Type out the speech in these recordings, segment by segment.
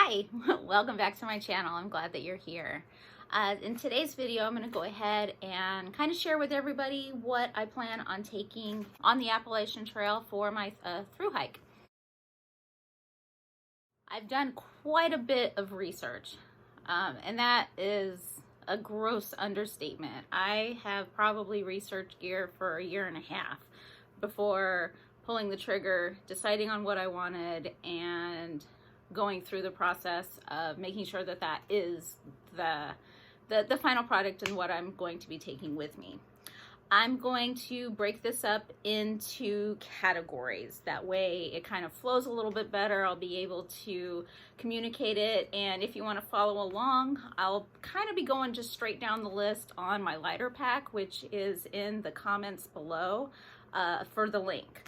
Hi, welcome back to my channel. I'm glad that you're here. In today's video, I'm going to go ahead and kind of share with everybody what I plan on taking on the Appalachian Trail for my through hike. I've done quite a bit of research, and that is a gross understatement. I have probably researched gear for a year and a half before pulling the trigger, deciding on what I wanted, and going through the process of making sure that that is the final product and what I'm going to be taking with me. I'm going to break this up into categories. That way it kind of flows a little bit better. I'll be able to communicate it, and if you want to follow along, I'll kind of be going just straight down the list on my lighter pack, which is in the comments below for the link.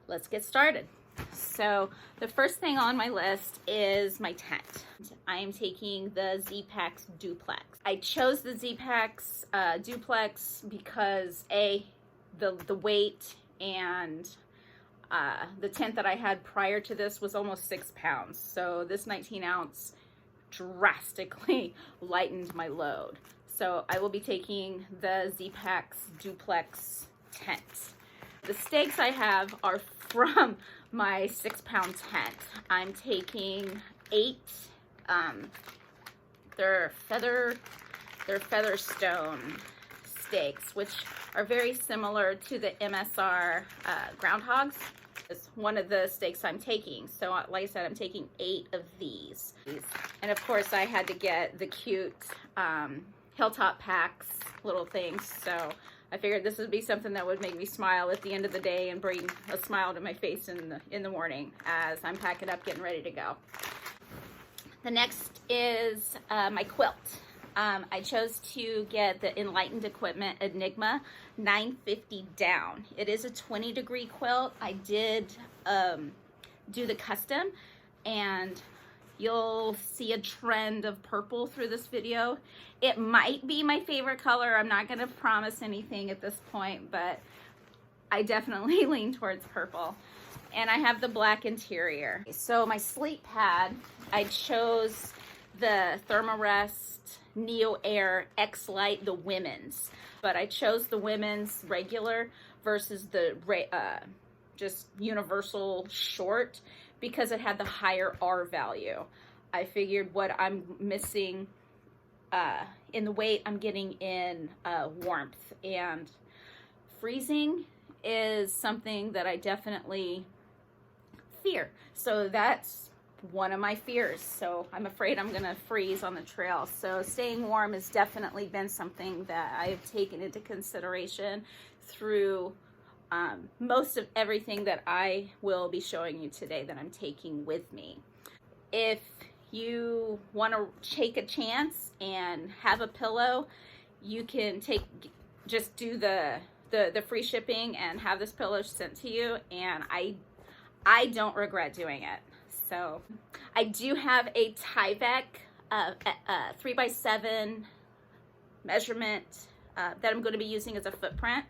Let's get started. So the first thing on my list is my tent. I am taking the Zpacks Duplex. I chose the Zpacks Duplex because the weight, and the tent that I had prior to this was almost 6 pounds. So this 19 ounce drastically lightened my load. So I will be taking the Zpacks Duplex tent. The stakes I have are from my 6 pound tent. I'm taking 8, they're feather stone stakes, which are very similar to the MSR groundhogs. It's one of the stakes I'm taking. So like I said, I'm taking 8 of these. And of course I had to get the cute Hilltop Packs little things. So I figured this would be something that would make me smile at the end of the day and bring a smile to my face in the morning as I'm packing up, getting ready to go. The next is my quilt. I chose to get the Enlightened Equipment Enigma 950 down. It is a 20-degree quilt. I did do the custom, and you'll see a trend of purple through this video. It might be my favorite color. I'm not gonna promise anything at this point, but I definitely lean towards purple. And I have the black interior. So my sleep pad, I chose the Thermarest Neo Air X-Lite, the women's. But I chose the women's regular versus the just universal short, because it had the higher R value. I figured what I'm missing in the weight, I'm getting in warmth, and freezing is something that I definitely fear. So that's one of my fears. So I'm afraid I'm gonna freeze on the trail. So staying warm has definitely been something that I've taken into consideration through most of everything that I will be showing you today that I'm taking with me. If you want to take a chance and have a pillow, you can just do the free shipping and have this pillow sent to you, and I don't regret doing it. So I do have a Tyvek 3x7 measurement that I'm going to be using as a footprint.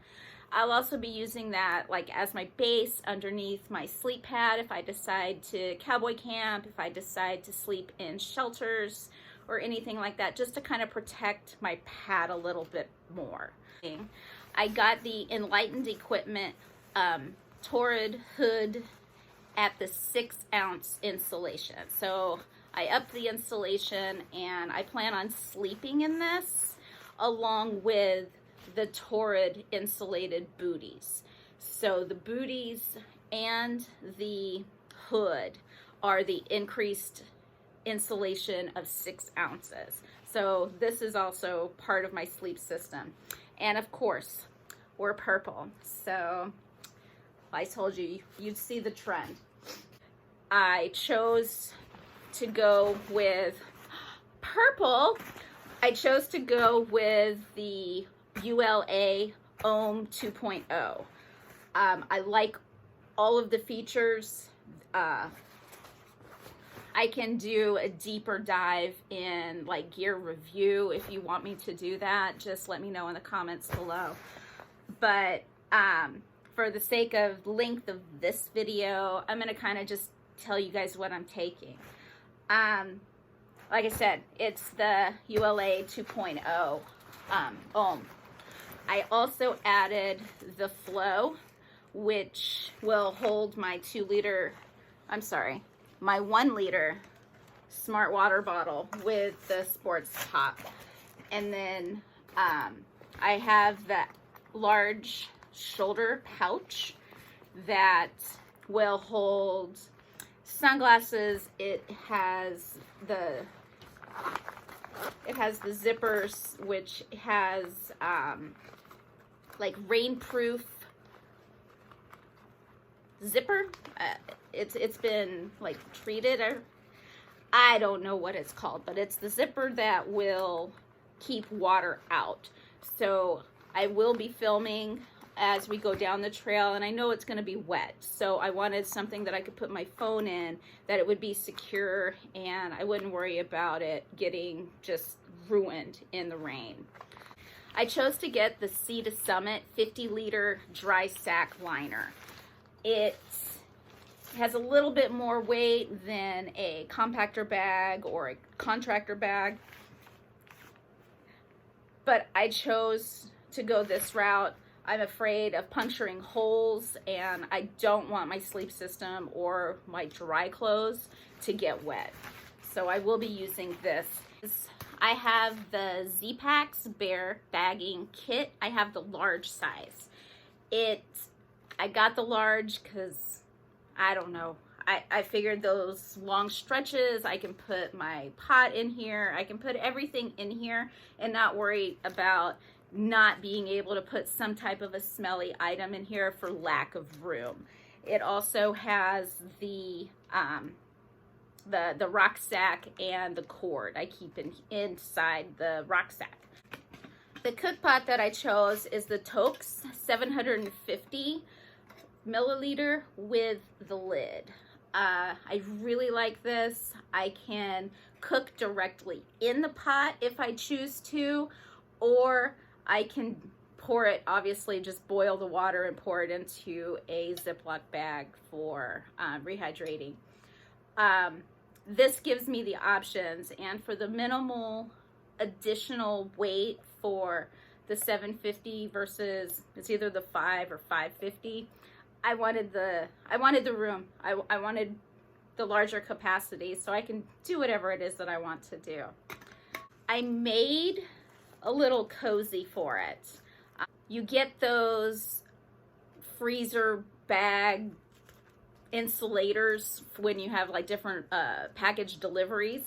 I'll also be using that like as my base underneath my sleep pad if I decide to cowboy camp, if I decide to sleep in shelters or anything like that, just to kind of protect my pad a little bit more. I got the Enlightened Equipment Torrid hood at the 6 ounce insulation. So I upped the insulation, and I plan on sleeping in this along with the Torrid insulated booties. So the booties and the hood are the increased insulation of 6 ounces. So this is also part of my sleep system. And of course, we're purple. So I told you, you'd see the trend. I chose to go with purple. I chose to go with the ULA Ohm 2.0. I like all of the features. I can do a deeper dive in like gear review. If you want me to do that, just let me know in the comments below. But for the sake of length of this video, I'm gonna kind of just tell you guys what I'm taking. Like I said, it's the ULA 2.0 ohm. I also added the Flow, which will hold my 1 liter smart water bottle with the sports top. And then I have the large shoulder pouch that will hold sunglasses. It has the zippers, which has like rainproof zipper. It's been like treated, or I don't know what it's called, but it's the zipper that will keep water out. So I will be filming as we go down the trail, and I know it's going to be wet, so I wanted something that I could put my phone in, that it would be secure and I wouldn't worry about it getting just ruined in the rain. I chose to get the Sea to Summit 50-liter dry sack liner. It has a little bit more weight than a compactor bag or a contractor bag, but I chose to go this route. I'm afraid of puncturing holes, and I don't want my sleep system or my dry clothes to get wet. So I will be using this. I have the Z-Packs Bear Bagging Kit. I have the large size. I got the large because, I don't know, I figured those long stretches, I can put my pot in here, I can put everything in here and not worry about not being able to put some type of a smelly item in here for lack of room. It also has the rucksack and the cord I keep inside the rucksack. The cook pot that I chose is the Toaks 750 milliliter with the lid. I really like this. I can cook directly in the pot if I choose to, or I can pour it, obviously just boil the water and pour it into a Ziploc bag for rehydrating. This gives me the options, and for the minimal additional weight for the 750 versus, it's either the 5 or 550, I wanted the room. I wanted the larger capacity so I can do whatever it is that I want to do. I made a little cozy for it. You get those freezer bag insulators when you have like different package deliveries,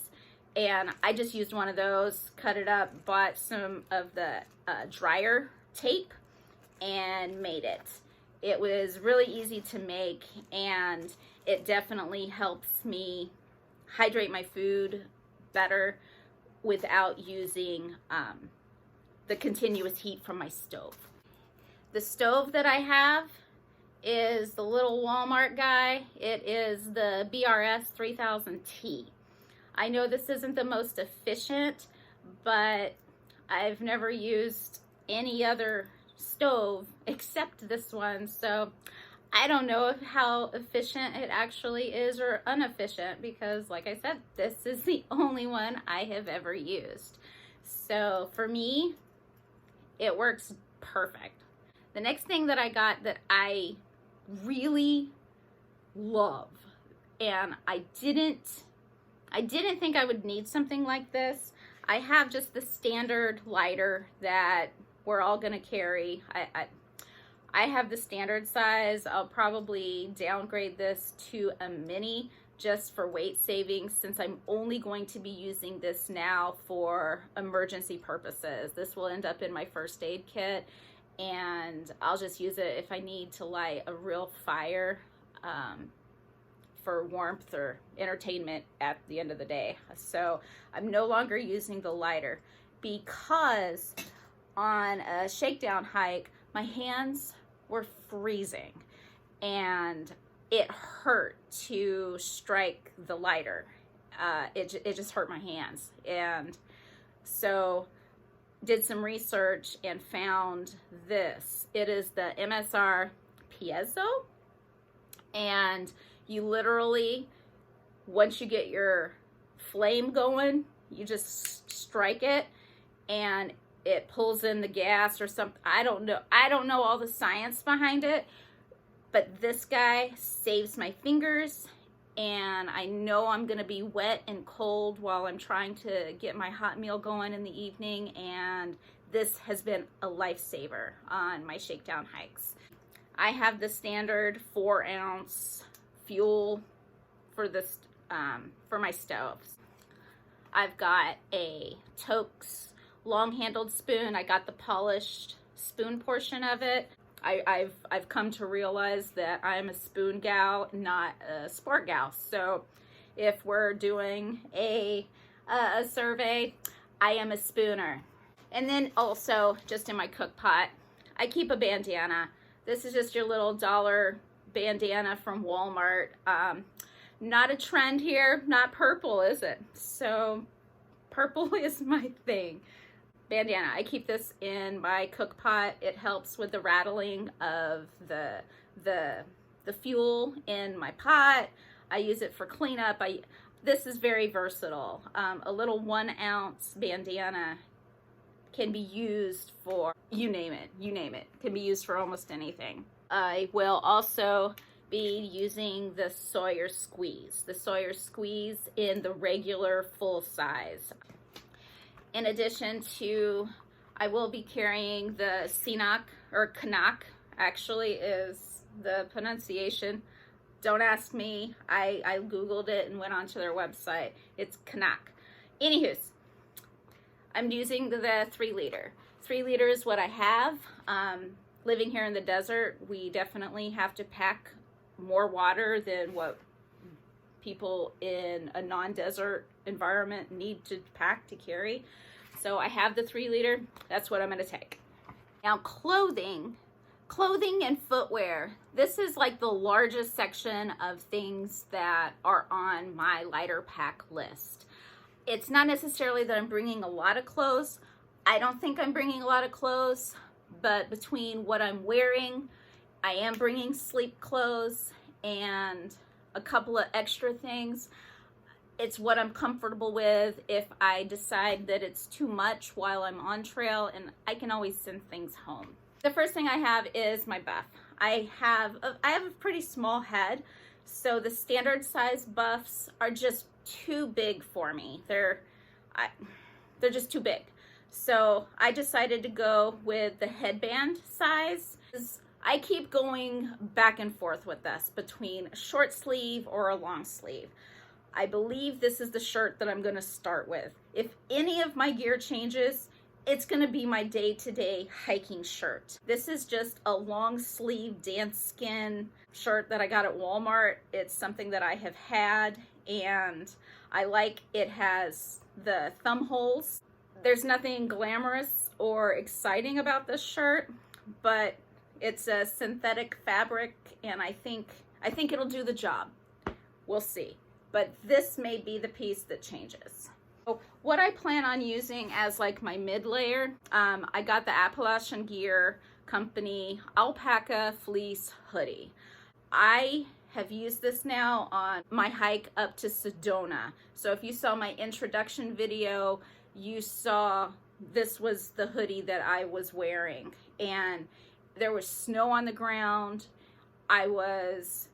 and I just used one of those, cut it up, bought some of the dryer tape and made it. It was really easy to make, and it definitely helps me hydrate my food better without using the continuous heat from my stove. The stove that I have is the little Walmart guy. It is the BRS 3000T. I know this isn't the most efficient, but I've never used any other stove except this one, so I don't know how efficient it actually is or inefficient, because like I said, this is the only one I have ever used. So for me, it works perfect. The next thing that I got that I really love, and I didn't think I would need something like this. I have just the standard lighter that we're all gonna carry. I have the standard size. I'll probably downgrade this to a mini just for weight savings, since I'm only going to be using this now for emergency purposes. This will end up in my first aid kit, and I'll just use it if I need to light a real fire for warmth or entertainment at the end of the day. So I'm no longer using the lighter, because on a shakedown hike, my hands were freezing and it hurt to strike the lighter. It just hurt my hands. And so did some research and found this. It is the MSR Piezo, and you literally, once you get your flame going. You just strike it and it pulls in the gas or something. I don't know all the science behind it, but this guy saves my fingers, and I know I'm gonna be wet and cold while I'm trying to get my hot meal going in the evening, and this has been a lifesaver on my shakedown hikes. I have the standard 4-ounce fuel for this for my stoves. I've got a Toaks long-handled spoon. I got the polished spoon portion of it. I've come to realize that I'm a spoon gal, not a sport gal. So if we're doing a survey, I am a spooner. And then also, just in my cook pot, I keep a bandana. This is just your little dollar bandana from Walmart. Not a trend here, not purple, is it? So purple is my thing. Bandana, I keep this in my cook pot. It helps with the rattling of the fuel in my pot. I use it for cleanup. This is very versatile. A little 1-ounce bandana can be used for, you name it, can be used for almost anything. I will also be using the Sawyer Squeeze in the regular full size. In addition to, I will be carrying the Canuck, or Canuck, actually is the pronunciation. Don't ask me, I Googled it and went onto their website. It's Canuck. Anywho's, I'm using the 3 liter. 3 liter is what I have. Living here in the desert, we definitely have to pack more water than what people in a non-desert environment need to pack to carry. So I have the 3 liter. That's what I'm going to take. Now clothing and footwear. This is like the largest section of things that are on my lighter pack list. It's not necessarily that I'm bringing a lot of clothes. I don't think I'm bringing a lot of clothes, but between what I'm wearing, I am bringing sleep clothes and a couple of extra things. It's what I'm comfortable with. If I decide that it's too much while I'm on trail, and I can always send things home. The first thing I have is my buff. I have a pretty small head, so the standard size buffs are just too big for me. They're just too big. So I decided to go with the headband size. I keep going back and forth with this between a short sleeve or a long sleeve. I believe this is the shirt that I'm going to start with. If any of my gear changes, it's going to be my day-to-day hiking shirt. This is just a long sleeve dance skin shirt that I got at Walmart. It's something that I have had, and I like it. Has the thumb holes. There's nothing glamorous or exciting about this shirt, but it's a synthetic fabric, and I think it'll do the job. We'll see. But this may be the piece that changes. So what I plan on using as like my mid layer, I got the Appalachian Gear Company Alpaca Fleece Hoodie. I have used this now on my hike up to Sedona. So if you saw my introduction video, you saw this was the hoodie that I was wearing, and there was snow on the ground. I was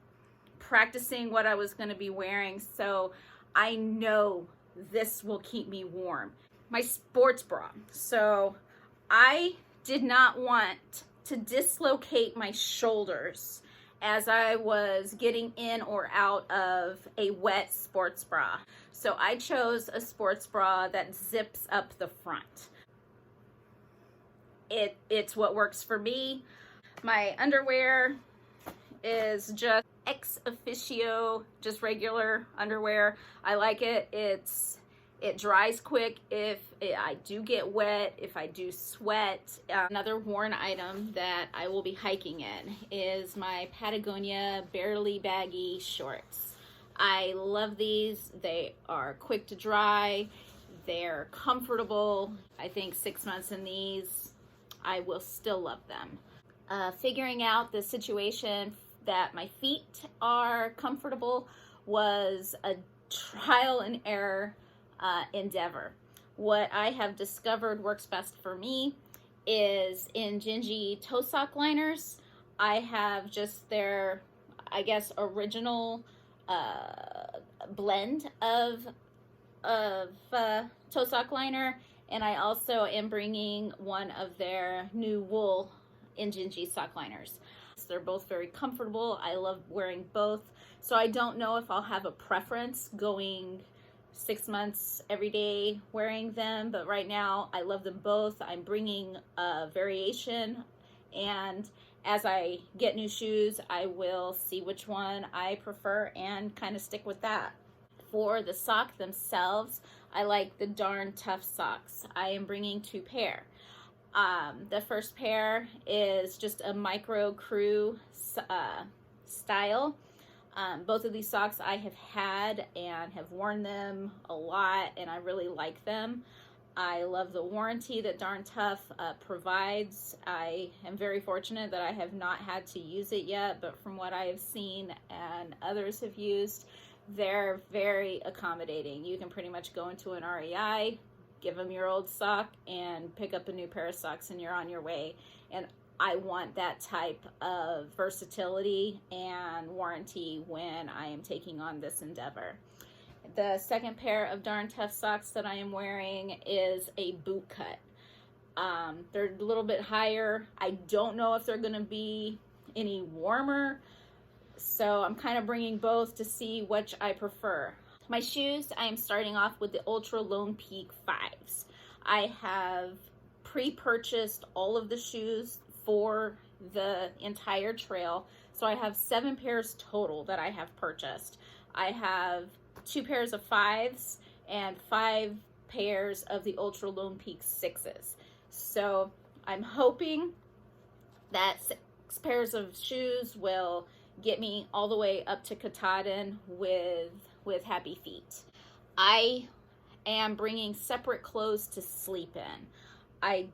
practicing what I was going to be wearing, so I know this will keep me warm. My sports bra. So I did not want to dislocate my shoulders as I was getting in or out of a wet sports bra. So I chose a sports bra that zips up the front. It's what works for me. My underwear is just ex officio, just regular underwear. I like it. It dries quick if I do get wet, if I do sweat. Another worn item that I will be hiking in is my Patagonia Barely Baggy shorts. I love these. They are quick to dry. They're comfortable. I think 6 months in these, I will still love them. Figuring out the situation that my feet are comfortable was a trial and error endeavor. What I have discovered works best for me is in Gingy toe sock liners. I have just their, I guess, original blend of toe sock liner, and I also am bringing one of their new wool Injinji sock liners. They're both very comfortable. I love wearing both, so I don't know if I'll have a preference going 6 months every day wearing them, but right now I love them both. I'm bringing a variation, and as I get new shoes, I will see which one I prefer and kind of stick with that. For the sock themselves, I like the Darn Tough socks. I am bringing 2 pair. The first pair is just a micro crew style. Both of these socks I have had and have worn them a lot, and I really like them. I love the warranty that Darn Tough provides. I am very fortunate that I have not had to use it yet, but from what I have seen and others have used, they're very accommodating. You can pretty much go into an REI, give them your old sock, and pick up a new pair of socks, and you're on your way. And I want that type of versatility and warranty when I am taking on this endeavor. The second pair of Darn Tough socks that I am wearing is a boot cut. They're a little bit higher. I don't know if they're going to be any warmer, so I'm kind of bringing both to see which I prefer. My shoes, I am starting off with the Ultra Lone Peak 5s. I have pre-purchased all of the shoes for the entire trail, so I have 7 pairs total that I have purchased. I have 2 pairs of 5s and 5 pairs of the Ultra Lone Peak 6s. So I'm hoping that 6 pairs of shoes will get me all the way up to Katahdin with happy feet. I am bringing separate clothes to sleep in. I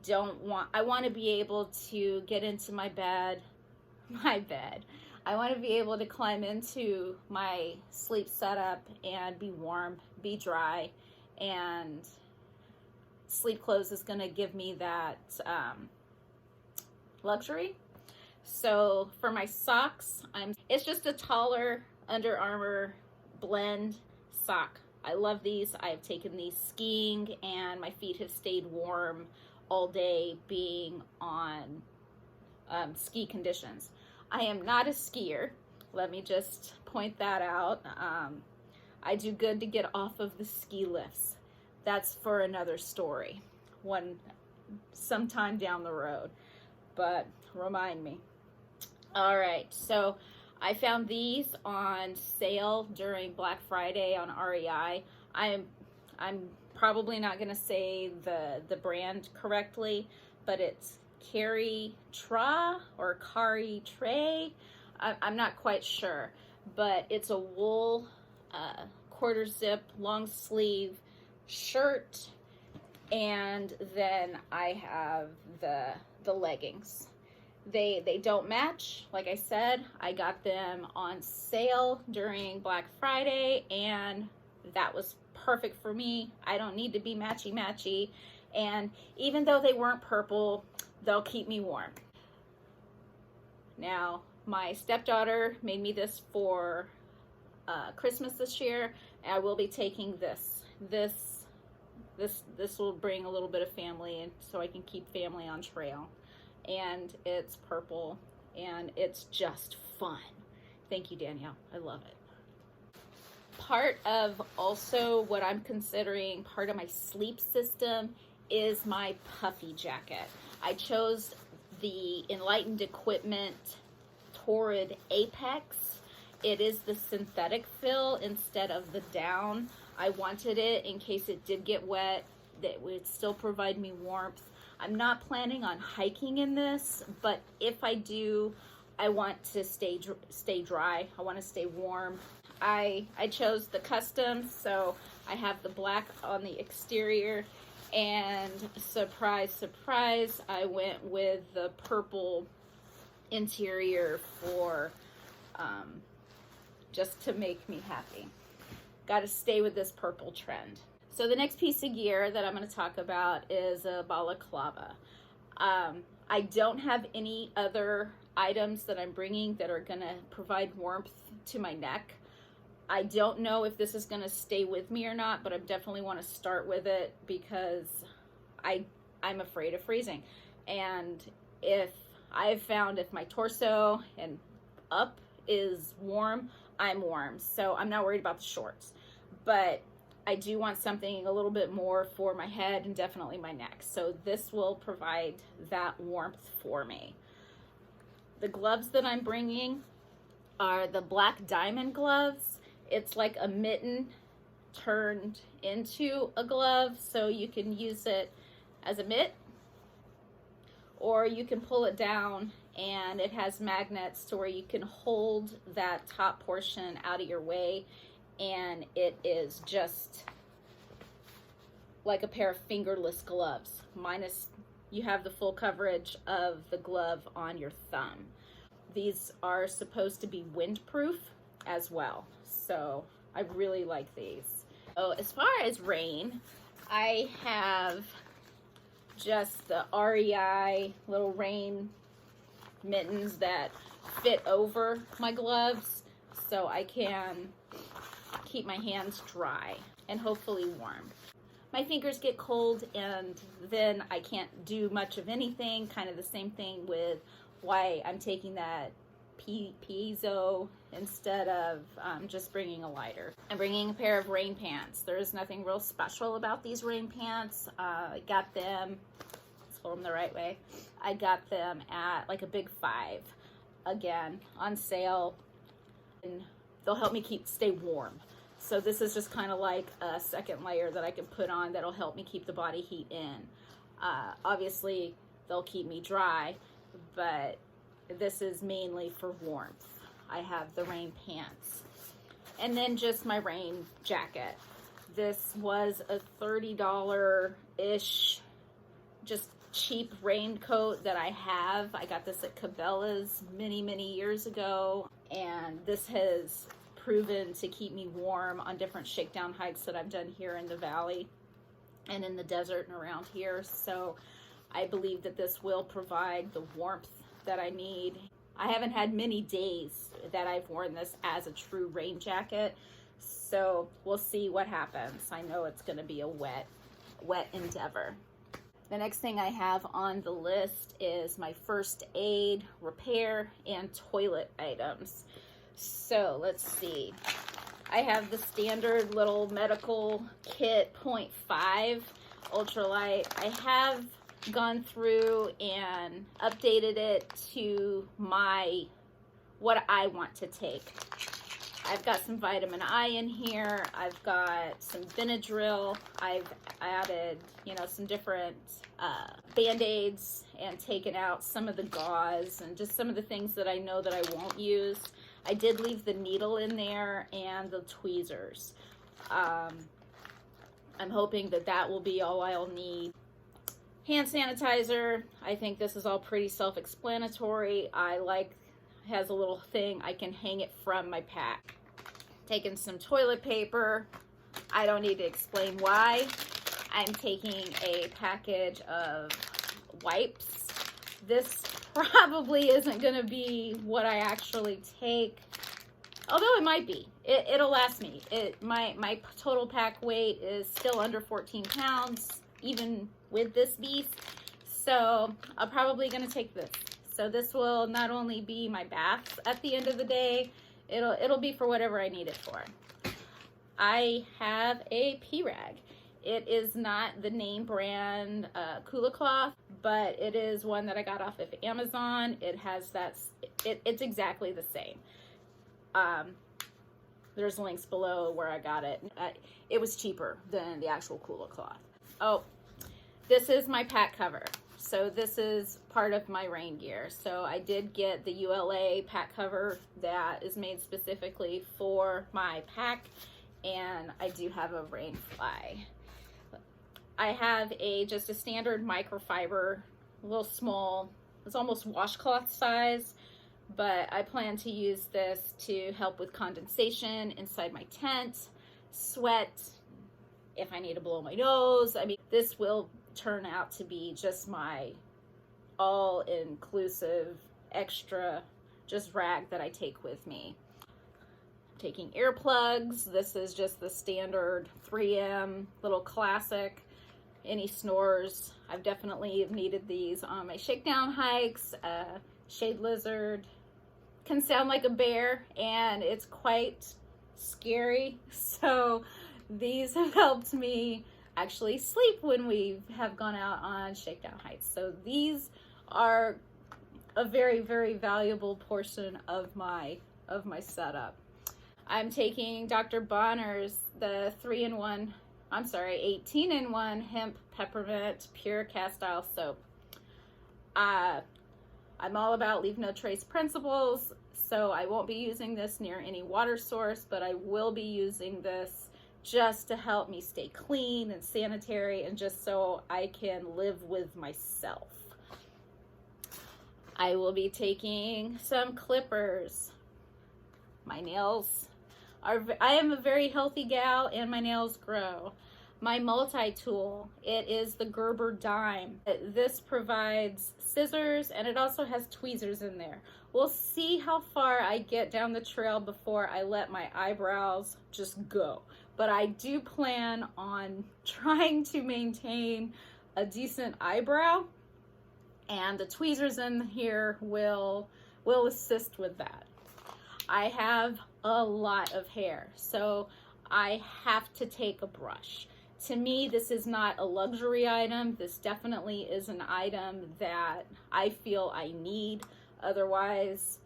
want to be able to get into my bed. I want to be able to climb into my sleep setup and be warm, be dry, and sleep clothes is going to give me that luxury. So for my socks, it's just a taller Under Armour blend sock. I love these. I've taken these skiing, and my feet have stayed warm all day being on ski conditions. I am not a skier. Let me just point that out. I do good to get off of the ski lifts. That's for another story, sometime down the road, but remind me. All right, so I found these on sale during Black Friday on REI. I'm probably not going to say the brand correctly, but it's Carry Tra or Kari Tray. I'm not quite sure, but it's a wool quarter zip long sleeve shirt, and then I have the leggings. They don't match. Like I said, I got them on sale during Black Friday, and that was perfect for me. I don't need to be matchy-matchy, and even though they weren't purple, they'll keep me warm. Now, my stepdaughter made me this for Christmas this year, and I will be taking this. This will bring a little bit of family, and so I can keep family on trail. And it's purple, and it's just fun. Thank you, Danielle. I love it. Part of also what I'm considering part of my sleep system is my puffy jacket. I chose the Enlightened Equipment Torrid Apex. It is the synthetic fill instead of the down. I wanted it in case it did get wet, that would still provide me warmth. I'm not planning on hiking in this, but if I do, I want to stay dry. I want to stay warm. I chose the custom, so I have the black on the exterior, and surprise, surprise, I went with the purple interior for just to make me happy. got to stay with this purple trend. So the next piece of gear that I'm going to talk about is a balaclava. I don't have any other items that I'm bringing that are going to provide warmth to my neck. I don't know if this is going to stay with me or not, but I definitely want to start with it because I'm afraid of freezing. And if I've found if my torso and up is warm, I'm warm. So I'm not worried about the shorts. But I do want something a little bit more for my head and definitely my neck. So this will provide that warmth for me. The gloves that I'm bringing are the Black Diamond gloves. It's like a mitten turned into a glove, so you can use it as a mitt, or you can pull it down and it has magnets to where you can hold that top portion out of your way, and it is just like a pair of fingerless gloves, minus you have the full coverage of the glove on your thumb. These are supposed to be windproof as well, so I really like these. So as far as rain, I have just the REI little rain mittens that fit over my gloves so I can keep my hands dry and hopefully warm. My fingers get cold and then I can't do much of anything. Kind of the same thing with why I'm taking that piezo instead of just bringing a lighter. I'm bringing a pair of rain pants. There's nothing real special about these rain pants. I got them, let's hold them the right way. I got them at like a Big Five, again, on sale, and they'll help me stay warm. So this is just kind of like a second layer that I can put on that'll help me keep the body heat in. Obviously, they'll keep me dry, but this is mainly for warmth. I have the rain pants. And then just my rain jacket. This was a $30-ish, just cheap raincoat that I have. I got this at Cabela's many, many years ago, and this has proven to keep me warm on different shakedown hikes that I've done here in the valley and in the desert and around here. So I believe that this will provide the warmth that I need. I haven't had many days that I've worn this as a true rain jacket, so we'll see what happens. I know it's going to be a wet endeavor. The next thing I have on the list is my first aid, repair, and toilet items. So let's see. I have the standard little medical kit 0.5 ultralight. I have gone through and updated it to what I want to take. I've got some vitamin I in here. I've got some Benadryl. I've added, some different Band-Aids and taken out some of the gauze and just some of the things that I know that I won't use. I did leave the needle in there and the tweezers. I'm hoping that will be all I'll need. Hand sanitizer, I think this is all pretty self-explanatory. Has a little thing, I can hang it from my pack. Taking some toilet paper. I don't need to explain why. I'm taking a package of wipes. This probably isn't gonna be what I actually take, although it might be. It'll last me. My total pack weight is still under 14 pounds, even with this beast. So I'm probably gonna take this. So this will not only be my bath at the end of the day, it'll be for whatever I need it for. I have a pee rag. It is not the name brand Kula Cloth, but it is one that I got off of Amazon. It has it's exactly the same. There's links below where I got it. It was cheaper than the actual Kula Cloth. Oh, this is my pack cover. So this is part of my rain gear. So I did get the ULA pack cover that is made specifically for my pack, and I do have a rain fly. I have just a standard microfiber, a little small, it's almost washcloth size, but I plan to use this to help with condensation inside my tent. sweat, if I need to blow my nose. I mean, this will turn out to be just my all-inclusive extra just rag that I take with me. I'm taking earplugs. This is just the standard 3M little classic. Any snores, I've definitely needed these on my shakedown hikes. Shade lizard can sound like a bear, and it's quite scary, so these have helped me actually sleep when we have gone out on shakedown hikes. So these are a very, very valuable portion of my setup. I'm taking Dr. Bonner's the 18-in-1 hemp peppermint pure cast iron soap. I'm all about leave no trace principles, so I won't be using this near any water source, but I will be using this just to help me stay clean and sanitary, and just so I can live with myself. I will be taking some clippers. My nails I am a very healthy gal, and my nails grow. My multi-tool, it is the Gerber Dime. This provides scissors, and it also has tweezers in there. We'll see how far I get down the trail before I let my eyebrows just go. But I do plan on trying to maintain a decent eyebrow, and the tweezers in here will assist with that. I have a lot of hair, so I have to take a brush. To me, this is not a luxury item. This definitely is an item that I feel I need. Otherwise,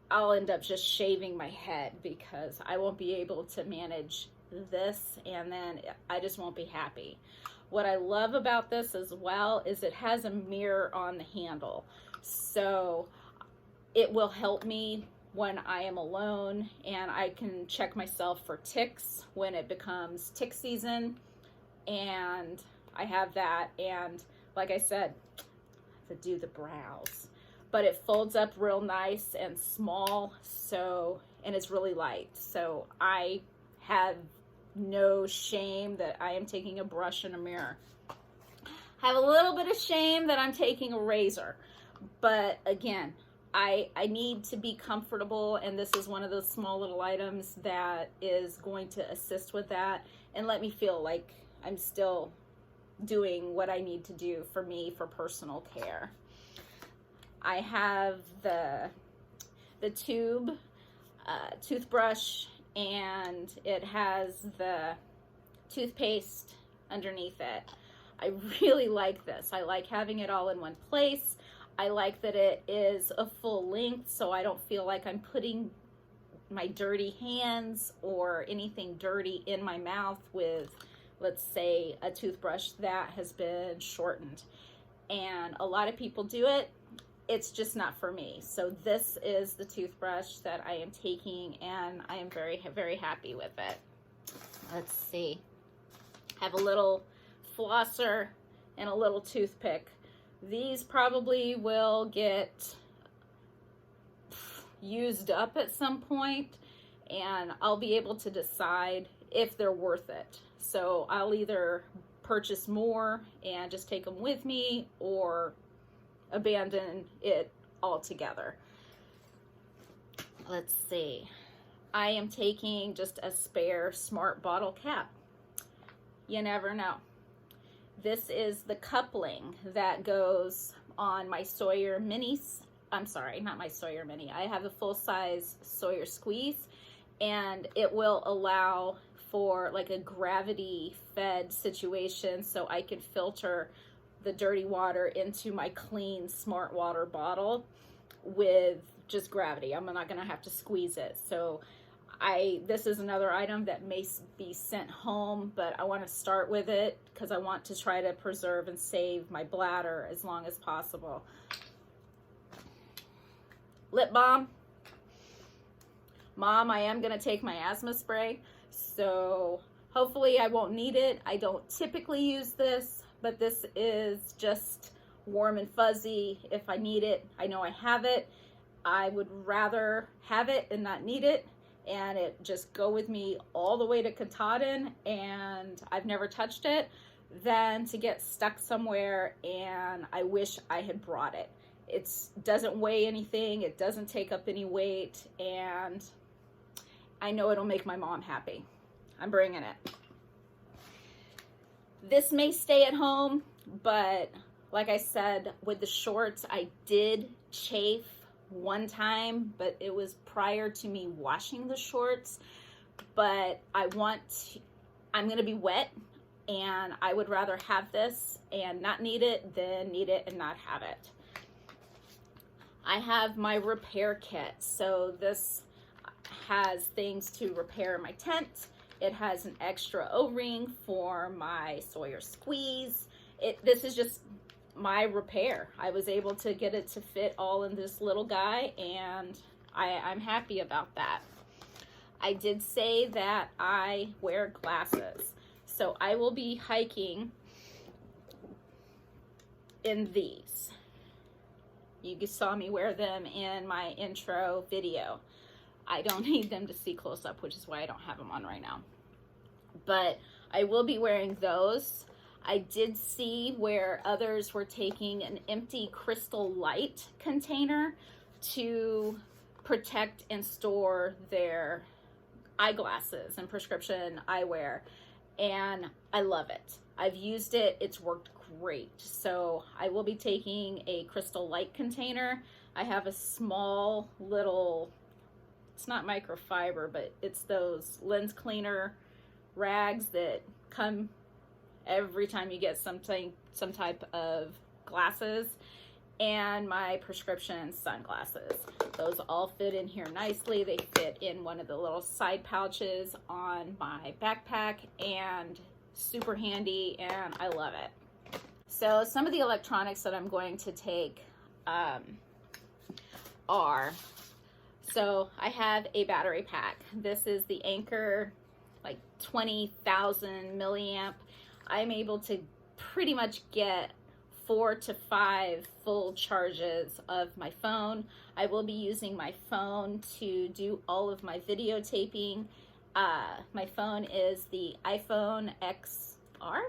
I'll end up just shaving my head because I won't be able to manage this, and then I just won't be happy. What I love about this as well is it has a mirror on the handle. So it will help me when I am alone, and I can check myself for ticks when it becomes tick season. And I have that, and like I said, to do the brows. But it folds up real nice and small, so, and it's really light. So I have no shame that I am taking a brush and a mirror. I have a little bit of shame that I'm taking a razor, but again, I need to be comfortable, and this is one of those small little items that is going to assist with that and let me feel like I'm still doing what I need to do for me for personal care. I have the tube toothbrush, and it has the toothpaste underneath it. I really like this. I like having it all in one place. I like that it is a full length, so I don't feel like I'm putting my dirty hands or anything dirty in my mouth with, let's say, a toothbrush that has been shortened. And a lot of people do it. It's just not for me. So this is the toothbrush that I am taking, and I am very, very happy with it. Let's see. I have a little flosser and a little toothpick. These probably will get used up at some point, and I'll be able to decide if they're worth it. So I'll either purchase more and just take them with me, or abandon it altogether. Let's see. I am taking just a spare smart bottle cap. You never know. This is the coupling that goes on my Sawyer Minis. I'm sorry, not my Sawyer Mini. I have a full-size Sawyer Squeeze, and it will allow for like a gravity-fed situation, so I can filter the dirty water into my clean smart water bottle with just gravity. I'm not gonna have to squeeze it. So this is another item that may be sent home, but I want to start with it because I want to try to preserve and save my bladder as long as possible. Lip balm. Mom, I am going to take my asthma spray, so hopefully I won't need it. I don't typically use this, but this is just warm and fuzzy. If I need it, I know I have it. I would rather have it and not need it. and it just go with me all the way to Katahdin, and I've never touched it, than to get stuck somewhere and I wish I had brought it. It doesn't weigh anything, it doesn't take up any weight, and I know it'll make my mom happy. I'm bringing it. This may stay at home, but like I said, with the shorts, I did chafe one time, but it was prior to me washing the shorts. But I'm gonna be wet, and I would rather have this and not need it than need it and not have it. I have my repair kit. So this has things to repair my tent. It has an extra O-ring for my Sawyer squeeze. This is just my repair. I was able to get it to fit all in this little guy, and I'm happy about that. I did say that I wear glasses. So I will be hiking in these. You saw me wear them in my intro video. I don't need them to see close up, which is why I don't have them on right now. But I will be wearing those. I did see where others were taking an empty Crystal Light container to protect and store their eyeglasses and prescription eyewear. And I love it. I've used it, it's worked great. So I will be taking a Crystal Light container. I have a small little, it's not microfiber, but it's those lens cleaner rags that come every time you get some type of glasses, and my prescription sunglasses. Those all fit in here nicely. They fit in one of the little side pouches on my backpack, and super handy, and I love it. So some of the electronics that I'm going to take are, so I have a battery pack. This is the Anker, like 20,000 milliamp. I'm able to pretty much get 4 to 5 full charges of my phone. I will be using my phone to do all of my videotaping. My phone is the iPhone XR.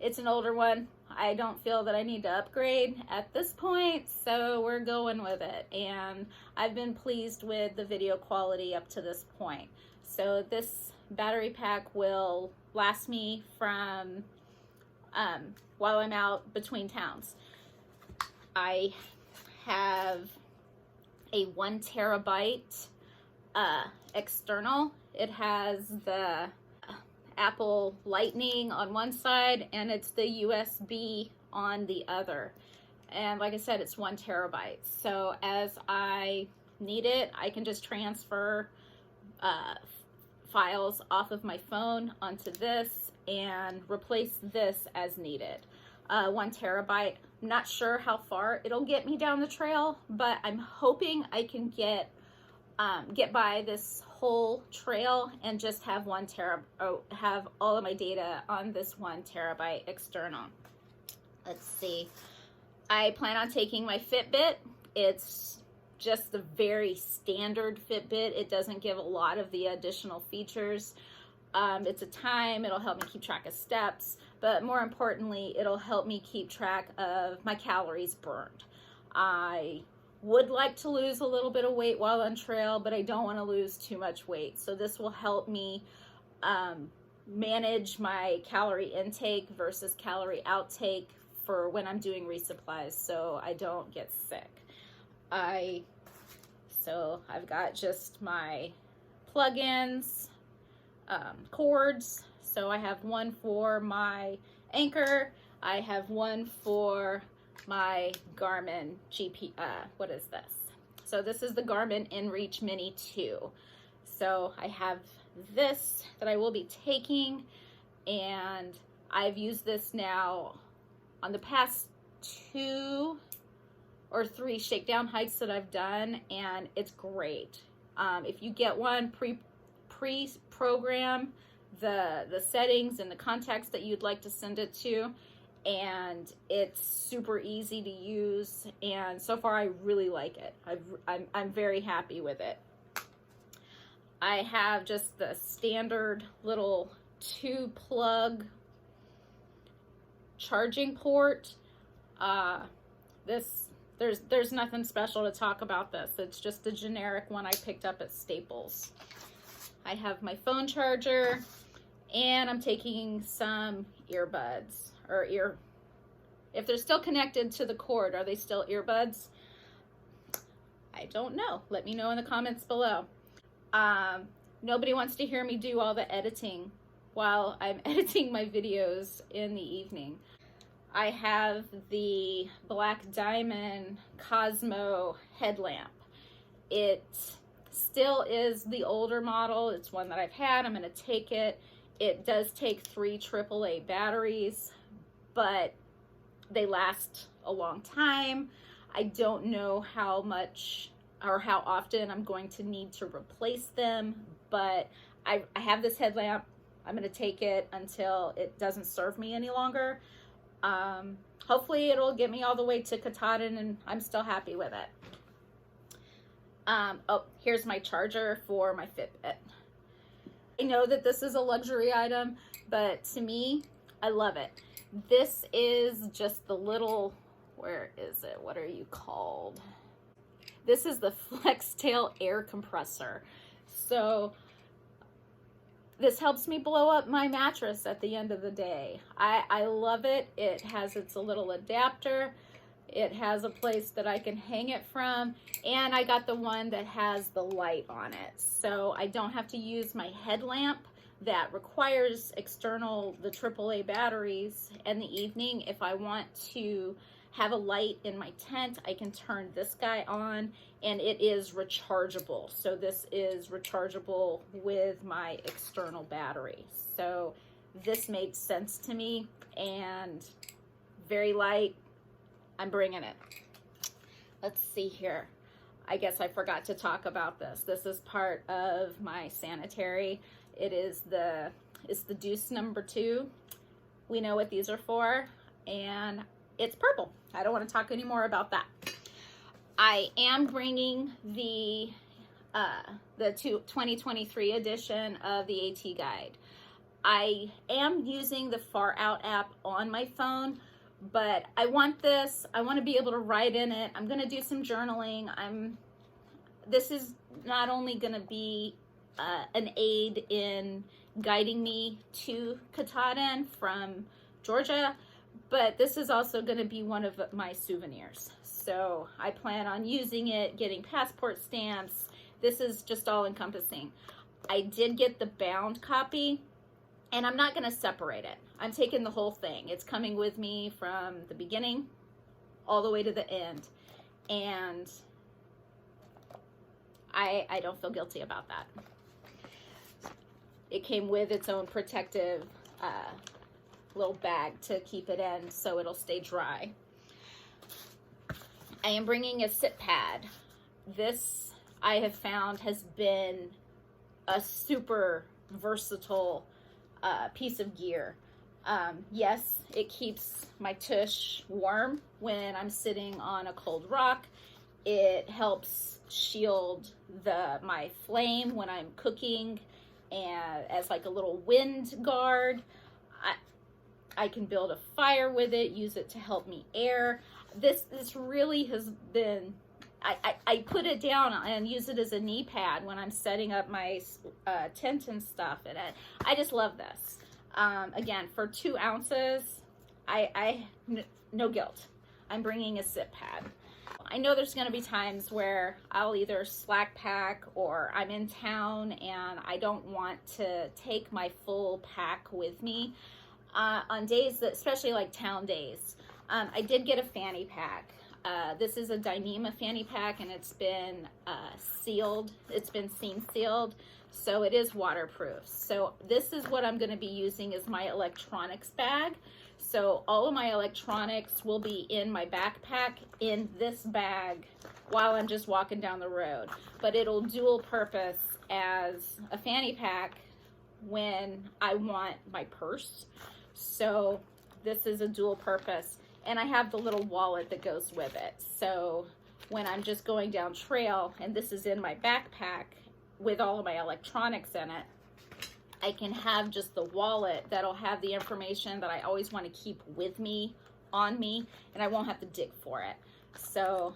It's an older one. I don't feel that I need to upgrade at this point, so we're going with it. And I've been pleased with the video quality up to this point. So this battery pack will last me from while I'm out between towns. I have a 1 terabyte external. It has the Apple Lightning on one side, and it's the USB on the other. And like I said, it's 1 terabyte. So as I need it, I can just transfer files off of my phone onto this and replace this as needed. 1 terabyte. I'm not sure how far it'll get me down the trail, but I'm hoping I can get by this whole trail and just have have all of my data on this 1 terabyte external. Let's see. I plan on taking my Fitbit. It's just the very standard Fitbit. It doesn't give a lot of the additional features. It's a time, it'll help me keep track of steps, but more importantly, it'll help me keep track of my calories burned. I would like to lose a little bit of weight while on trail, but I don't want to lose too much weight. So this will help me manage my calorie intake versus calorie outtake for when I'm doing resupplies, so I don't get sick. So I've got just my plugins, cords. So I have one for my Anker. I have one for my Garmin what is this? So this is the Garmin InReach Mini 2. So I have this that I will be taking, and I've used this now on the past 2 or 3 shakedown hikes that I've done, and it's great. If you get one, pre-program the settings and the contacts that you'd like to send it to, and it's super easy to use, and so far I really like it. I'm very happy with it. I have just the standard little 2-plug charging port. There's nothing special to talk about this. It's just a generic one I picked up at Staples. I have my phone charger, and I'm taking some earbuds, or if they're still connected to the cord, are they still earbuds? I don't know. Let me know in the comments below. Nobody wants to hear me do all the editing while I'm editing my videos in the evening. I have the Black Diamond Cosmo headlamp. It still is the older model. It's one that I've had. I'm going to take it. It does take 3 AAA batteries, but they last a long time. I don't know how much or how often I'm going to need to replace them, but I have this headlamp. I'm going to take it until it doesn't serve me any longer. Hopefully it'll get me all the way to Katahdin and I'm still happy with it. Oh, here's my charger for my Fitbit. I know that this is a luxury item, but to me, I love it. This is just the little, where is it? What are you called? This is the FlexTail air compressor. So this helps me blow up my mattress at the end of the day. I love it. It has its little adapter. It has a place that I can hang it from. And I got the one that has the light on it. So I don't have to use my headlamp that requires the AAA batteries in the evening. If I want to have a light in my tent, I can turn this guy on, and it is rechargeable. So this is rechargeable with my external battery. So this made sense to me, and very light. I'm bringing it. Let's see here. I guess I forgot to talk about this. This is part of my sanitary. It's the Deuce number 2. We know what these are for, and it's purple. I don't want to talk any more about that. I am bringing the 2023 edition of the AT Guide. I am using the Far Out app on my phone, but I want this. I want to be able to write in it. I'm going to do some journaling. This is not only going to be an aid in guiding me to Katahdin from Georgia, but this is also going to be one of my souvenirs. So I plan on using it, getting passport stamps. This is just all encompassing. I did get the bound copy, and I'm not going to separate it. I'm taking the whole thing. It's coming with me from the beginning all the way to the end. And I don't feel guilty about that. It came with its own protective little bag to keep it in so it'll stay dry. I am bringing a sit pad. This I have found has been a super versatile piece of gear. Yes, it keeps my tush warm when I'm sitting on a cold rock. It helps shield my flame when I'm cooking, and as like a little wind guard. I can build a fire with it, use it to help me air. This really has been, I put it down and use it as a knee pad when I'm setting up my tent and stuff. And I just love this. Again, for 2 ounces, no guilt. I'm bringing a sit pad. I know there's going to be times where I'll either slack pack or I'm in town and I don't want to take my full pack with me. On days that, especially like town days, I did get a fanny pack. This is a Dyneema fanny pack, and it's been sealed. It's been seam sealed, so it is waterproof. So this is what I'm going to be using as my electronics bag. So all of my electronics will be in my backpack in this bag while I'm just walking down the road. But it'll dual purpose as a fanny pack when I want my purse. So this is a dual purpose, and I have the little wallet that goes with it. So when I'm just going down trail and this is in my backpack, with all of my electronics in it, I can have just the wallet that'll have the information that I always want to keep with me, on me, and I won't have to dig for it. So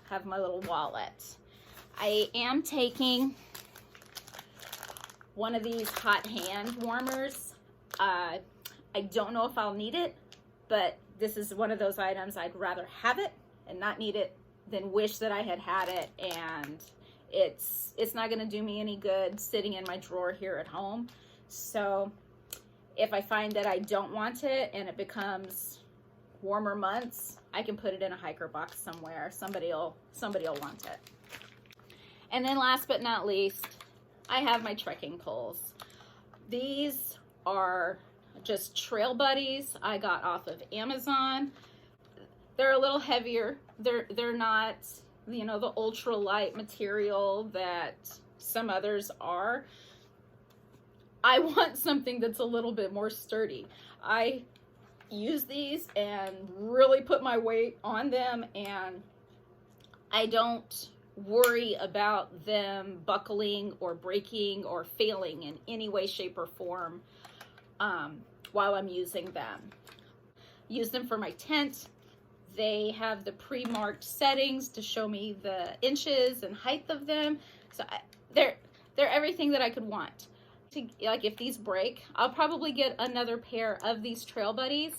have my little wallet. I am taking one of these hot hand warmers. I don't know if I'll need it, but this is one of those items I'd rather have it and not need it than wish that I had had it, and it's not going to do me any good sitting in my drawer here at home. So if I find that I don't want it and it becomes warmer months, I can put it in a hiker box somewhere. Somebody'll want it. And then last but not least, I have my trekking poles. These are just Trail Buddies I got off of Amazon. They're a little heavier. They're not, you know, the ultra light material that some others are. I want something that's a little bit more sturdy. I use these and really put my weight on them, and I don't worry about them buckling or breaking or failing in any way, shape, or form while I'm using them. Use them for my tent. They have the pre-marked settings to show me the inches and height of them. So they're everything that I could want. Like if these break, I'll probably get another pair of these Trail Buddies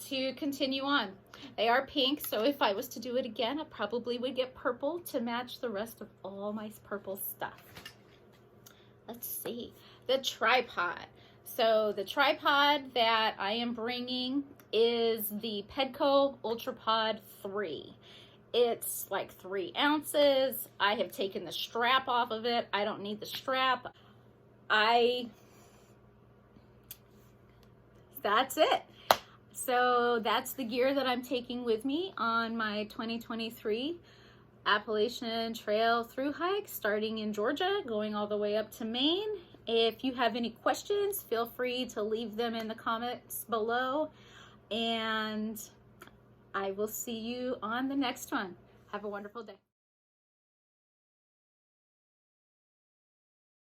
to continue on. They are pink, so if I was to do it again, I probably would get purple to match the rest of all my purple stuff. Let's see, the tripod. So the tripod that I am bringing is the Pedco UltraPod 3. It's like 3 ounces. I have taken the strap off of it. I don't need the strap. That's it. So that's the gear that I'm taking with me on my 2023 Appalachian Trail thru hike, starting in Georgia, going all the way up to Maine. If you have any questions, feel free to leave them in the comments below, and I will see you on the next one. Have a wonderful day.